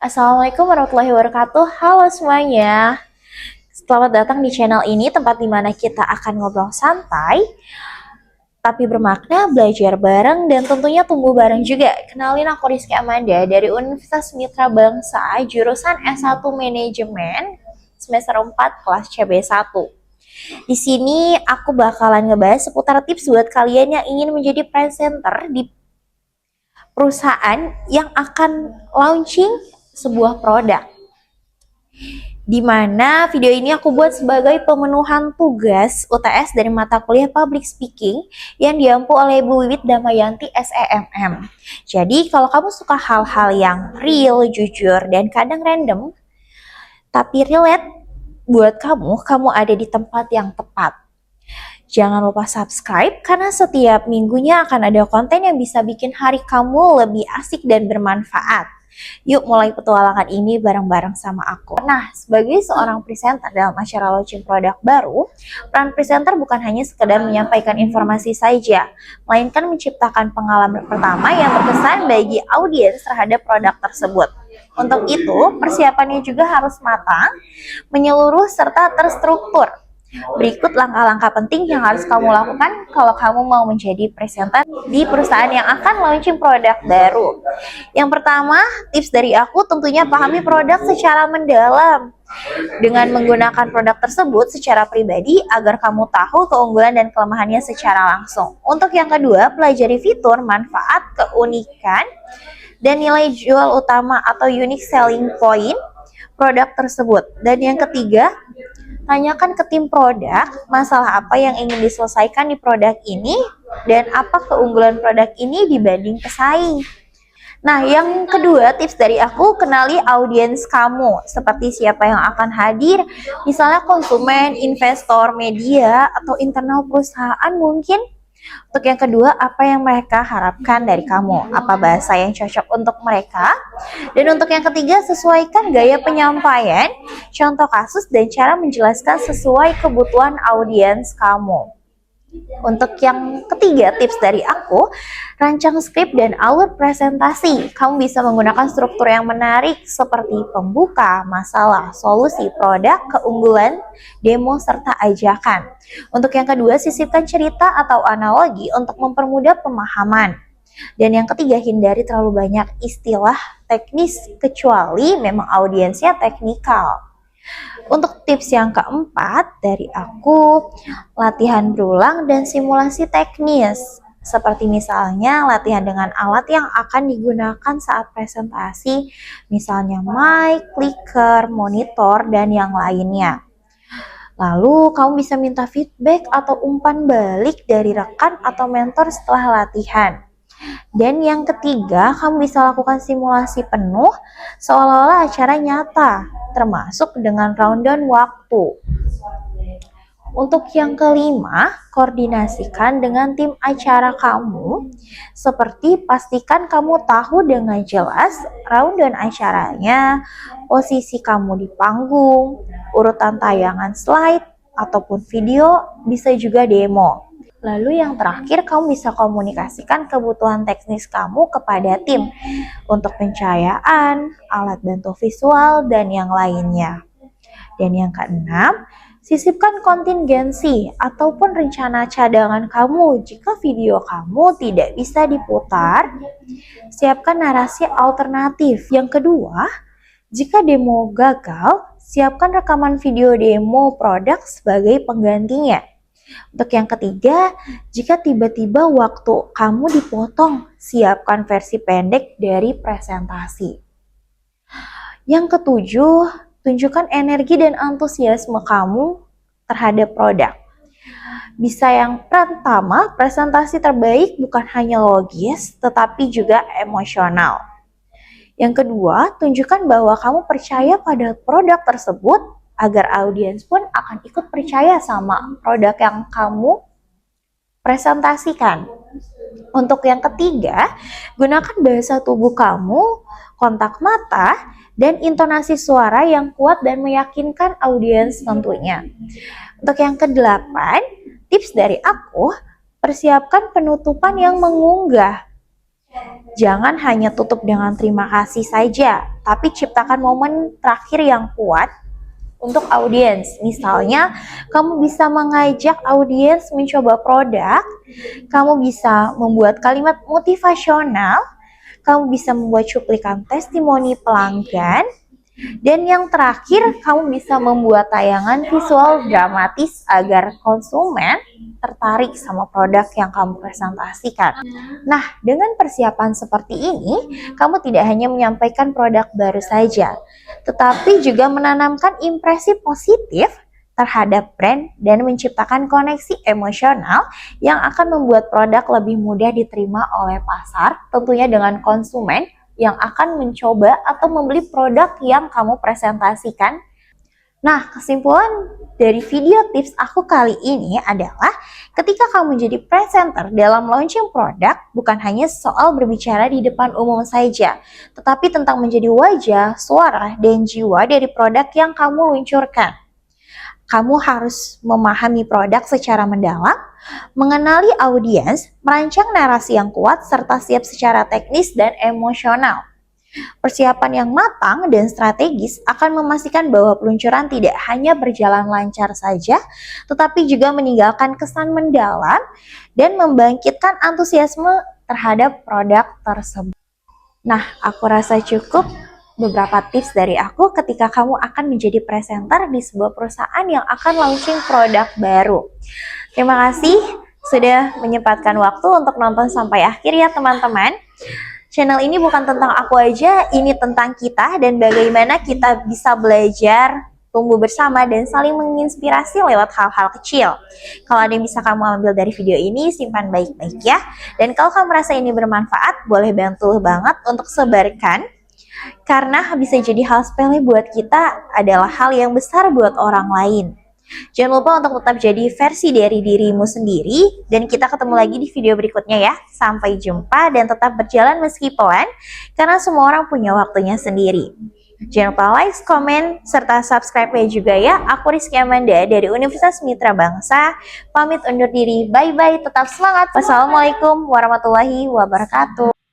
Assalamualaikum warahmatullahi wabarakatuh. Halo semuanya. Selamat datang di channel ini, tempat dimana kita akan ngobrol santai, tapi bermakna, belajar bareng, dan tentunya tumbuh bareng juga. Kenalin, aku Rizky Amanda dari Universitas Mitra Bangsa, jurusan S1 Manajemen, semester 4, kelas CB1. Di sini aku bakalan ngebahas seputar tips buat kalian yang ingin menjadi presenter di perusahaan yang akan launching sebuah produk. Di mana video ini aku buat sebagai pemenuhan tugas UTS dari mata kuliah Public Speaking yang diampu oleh Bu Wiwit Damayanti SEMM. Jadi kalau kamu suka hal-hal yang real, jujur, dan kadang random, tapi relate buat kamu ada di tempat yang tepat. Jangan lupa subscribe karena setiap minggunya akan ada konten yang bisa bikin hari kamu lebih asik dan bermanfaat. Yuk mulai petualangan ini bareng-bareng sama aku. Nah, sebagai seorang presenter dalam acara launching produk baru, peran presenter bukan hanya sekedar menyampaikan informasi saja, melainkan menciptakan pengalaman pertama yang berkesan bagi audiens terhadap produk tersebut. Untuk itu, persiapannya juga harus matang, menyeluruh, serta terstruktur. Berikut langkah-langkah penting yang harus kamu lakukan kalau kamu mau menjadi presenter di perusahaan yang akan launching produk baru. Yang pertama, tips dari aku tentunya pahami produk secara mendalam dengan menggunakan produk tersebut secara pribadi agar kamu tahu keunggulan dan kelemahannya secara langsung. Untuk yang kedua, pelajari fitur, manfaat, keunikan, dan nilai jual utama atau unique selling point produk tersebut. Dan yang ketiga, tanyakan ke tim produk masalah apa yang ingin diselesaikan di produk ini dan apa keunggulan produk ini dibanding pesaing. Nah, yang kedua tips dari aku, kenali audiens kamu, seperti siapa yang akan hadir, misalnya konsumen, investor, media, atau internal perusahaan mungkin. Untuk yang kedua, apa yang mereka harapkan dari kamu, apa bahasa yang cocok untuk mereka. Dan untuk yang ketiga, sesuaikan gaya penyampaian, contoh kasus, dan cara menjelaskan sesuai kebutuhan audiens kamu. Untuk yang ketiga, tips dari aku, rancang skrip dan alur presentasi. Kamu bisa menggunakan struktur yang menarik seperti pembuka, masalah, solusi, produk, keunggulan, demo, serta ajakan. Untuk yang kedua, sisipkan cerita atau analogi untuk mempermudah pemahaman. Dan yang ketiga, hindari terlalu banyak istilah teknis kecuali memang audiensnya teknikal. Untuk tips yang keempat dari aku, latihan berulang dan simulasi teknis. Seperti misalnya latihan dengan alat yang akan digunakan saat presentasi, misalnya mic, clicker, monitor, dan yang lainnya. Lalu kamu bisa minta feedback atau umpan balik dari rekan atau mentor setelah latihan. Dan yang ketiga, kamu bisa lakukan simulasi penuh seolah-olah acara nyata, termasuk dengan rundown waktu. Untuk yang kelima, koordinasikan dengan tim acara kamu, seperti pastikan kamu tahu dengan jelas rundown acaranya, posisi kamu di panggung, urutan tayangan slide, ataupun video, bisa juga demo. Lalu yang terakhir, kamu bisa komunikasikan kebutuhan teknis kamu kepada tim untuk pencahayaan, alat bantu visual, dan yang lainnya. Dan yang keenam, sisipkan kontingensi ataupun rencana cadangan kamu jika video kamu tidak bisa diputar. Siapkan narasi alternatif. Yang kedua, jika demo gagal, siapkan rekaman video demo produk sebagai penggantinya. Untuk yang ketiga, jika tiba-tiba waktu kamu dipotong, siapkan versi pendek dari presentasi. Yang ketujuh, tunjukkan energi dan antusiasme kamu terhadap produk. Bisa yang pertama, presentasi terbaik bukan hanya logis, tetapi juga emosional. Yang kedua, tunjukkan bahwa kamu percaya pada produk tersebut, agar audiens pun akan ikut percaya sama produk yang kamu presentasikan. Untuk yang ketiga, gunakan bahasa tubuh kamu, kontak mata, dan intonasi suara yang kuat dan meyakinkan audiens tentunya. Untuk yang kedelapan, tips dari aku, persiapkan penutupan yang mengunggah. Jangan hanya tutup dengan terima kasih saja, tapi ciptakan momen terakhir yang kuat untuk audiens. Misalnya, kamu bisa mengajak audiens mencoba produk, kamu bisa membuat kalimat motivasional, kamu bisa membuat cuplikan testimoni pelanggan, dan yang terakhir, kamu bisa membuat tayangan visual dramatis agar konsumen tertarik sama produk yang kamu presentasikan. Nah, dengan persiapan seperti ini, kamu tidak hanya menyampaikan produk baru saja, tetapi juga menanamkan impresi positif terhadap brand dan menciptakan koneksi emosional yang akan membuat produk lebih mudah diterima oleh pasar, tentunya dengan konsumen yang akan mencoba atau membeli produk yang kamu presentasikan. Nah, kesimpulan dari video tips aku kali ini adalah ketika kamu jadi presenter dalam launching produk, bukan hanya soal berbicara di depan umum saja, tetapi tentang menjadi wajah, suara, dan jiwa dari produk yang kamu luncurkan. Kamu harus memahami produk secara mendalam, mengenali audiens, merancang narasi yang kuat, serta siap secara teknis dan emosional. Persiapan yang matang dan strategis akan memastikan bahwa peluncuran tidak hanya berjalan lancar saja, tetapi juga meninggalkan kesan mendalam dan membangkitkan antusiasme terhadap produk tersebut. Nah, aku rasa cukup beberapa tips dari aku ketika kamu akan menjadi presenter di sebuah perusahaan yang akan launching produk baru. Terima kasih sudah menyempatkan waktu untuk nonton sampai akhir ya teman-teman. Channel ini bukan tentang aku aja, ini tentang kita dan bagaimana kita bisa belajar, tumbuh bersama, dan saling menginspirasi lewat hal-hal kecil. Kalau ada yang bisa kamu ambil dari video ini, simpan baik-baik ya. Dan kalau kamu merasa ini bermanfaat, boleh bantu banget untuk sebarkan. Karena bisa jadi hal sepele buat kita adalah hal yang besar buat orang lain. Jangan lupa untuk tetap jadi versi dari dirimu sendiri. Dan kita ketemu lagi di video berikutnya ya. Sampai jumpa dan tetap berjalan meski pelan. Karena semua orang punya waktunya sendiri. Jangan lupa like, komen, serta subscribe-nya juga ya. Aku Rizky Amanda dari Universitas Mitra Bangsa. Pamit undur diri. Bye-bye. Tetap semangat. Wassalamualaikum warahmatullahi wabarakatuh.